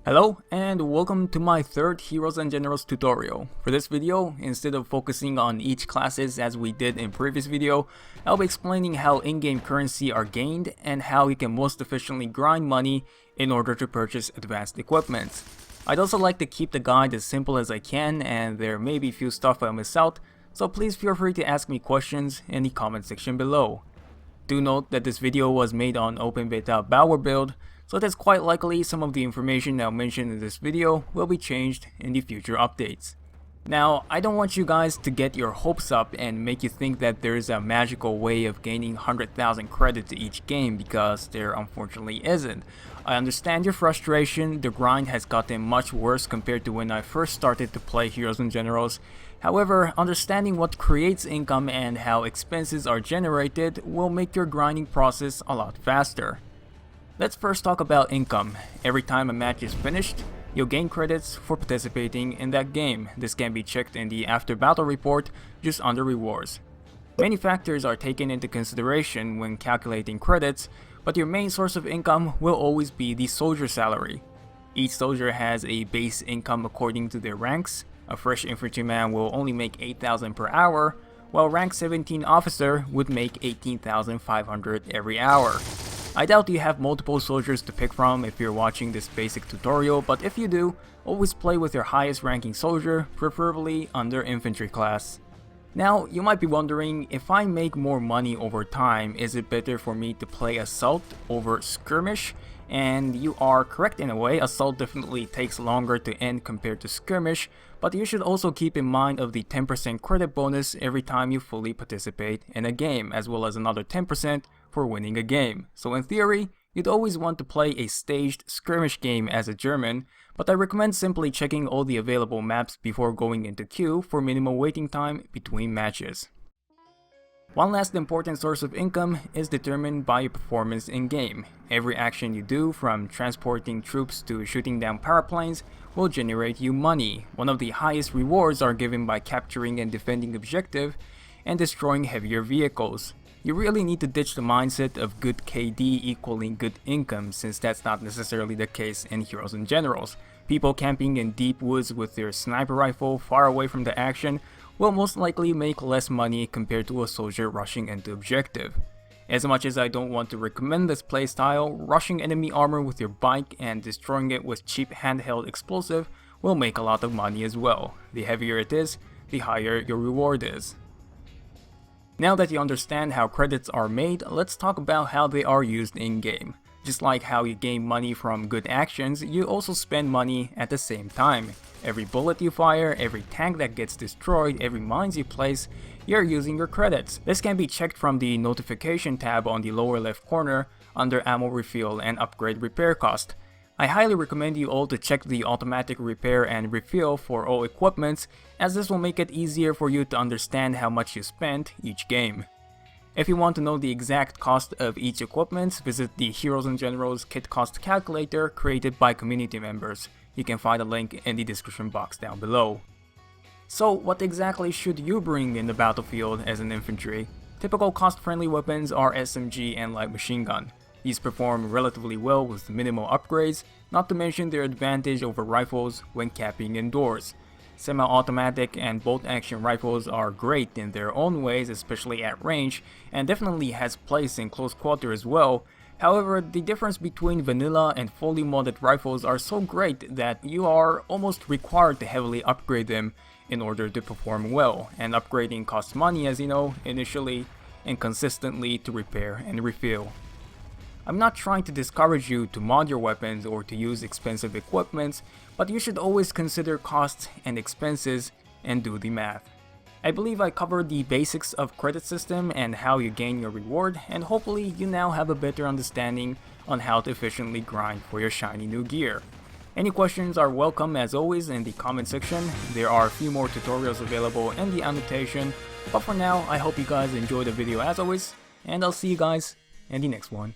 Hello and welcome to my third Heroes and Generals tutorial. For this video, instead of focusing on each classes as we did in previous video, I'll be explaining how in-game currency are gained and how you can most efficiently grind money in order to purchase advanced equipment. I'd also like to keep the guide as simple as I can, and there may be few stuff I miss out, so please feel free to ask me questions in the comment section below. Do note that this video was made on open beta Bower build, so it is quite likely some of the information I'll mention in this video will be changed in the future updates. Now, I don't want you guys to get your hopes up and make you think that there is a magical way of gaining 100,000 credits each game, because there unfortunately isn't. I understand your frustration. The grind has gotten much worse compared to when I first started to play Heroes and Generals. However, understanding what creates income and how expenses are generated will make your grinding process a lot faster. Let's first talk about income. Every time a match is finished, you'll gain credits for participating in that game. This can be checked in the after battle report just under rewards. Many factors are taken into consideration when calculating credits, but your main source of income will always be the soldier salary. Each soldier has a base income according to their ranks. A fresh infantryman will only make 8,000 per hour, while rank 17 officer would make 18,500 every hour. I doubt you have multiple soldiers to pick from if you're watching this basic tutorial, but if you do, always play with your highest ranking soldier, preferably under infantry class. Now, you might be wondering, if I make more money over time, is it better for me to play Assault over Skirmish? And you are correct in a way. Assault definitely takes longer to end compared to Skirmish, but you should also keep in mind of the 10% credit bonus every time you fully participate in a game, as well as another 10% for winning a game. So in theory, you'd always want to play a staged Skirmish game as a German, but I recommend simply checking all the available maps before going into queue for minimal waiting time between matches. One last important source of income is determined by your performance in-game. Every action you do, from transporting troops to shooting down power planes, will generate you money. One of the highest rewards are given by capturing and defending objective and destroying heavier vehicles. You really need to ditch the mindset of good KD equaling good income, since that's not necessarily the case in Heroes and Generals. People camping in deep woods with their sniper rifle far away from the action will most likely make less money compared to a soldier rushing into objective. As much as I don't want to recommend this playstyle, rushing enemy armor with your bike and destroying it with cheap handheld explosive will make a lot of money as well. The heavier it is, the higher your reward is. Now that you understand how credits are made, let's talk about how they are used in-game. Just like how you gain money from good actions, you also spend money at the same time. Every bullet you fire, every tank that gets destroyed, every mines you place, you're using your credits. This can be checked from the notification tab on the lower left corner under ammo refill and upgrade repair cost. I highly recommend you all to check the automatic repair and refill for all equipments, as this will make it easier for you to understand how much you spent each game. If you want to know the exact cost of each equipment, visit the Heroes and Generals kit cost calculator created by community members. You can find a link in the description box down below. So what exactly should you bring in the battlefield as an infantry? Typical cost-friendly weapons are SMG and light machine gun. These perform relatively well with minimal upgrades, not to mention their advantage over rifles when camping indoors. Semi-automatic and bolt-action rifles are great in their own ways, especially at range, and definitely has place in close quarter as well. However, the difference between vanilla and fully modded rifles are so great that you are almost required to heavily upgrade them in order to perform well, and upgrading costs money, as you know, initially and consistently to repair and refill. I'm not trying to discourage you to mod your weapons or to use expensive equipment, but you should always consider costs and expenses and do the math. I believe I covered the basics of credit system and how you gain your reward, and hopefully you now have a better understanding on how to efficiently grind for your shiny new gear. Any questions are welcome as always in the comment section. There are a few more tutorials available in the annotation, but for now I hope you guys enjoyed the video as always, and I'll see you guys in the next one.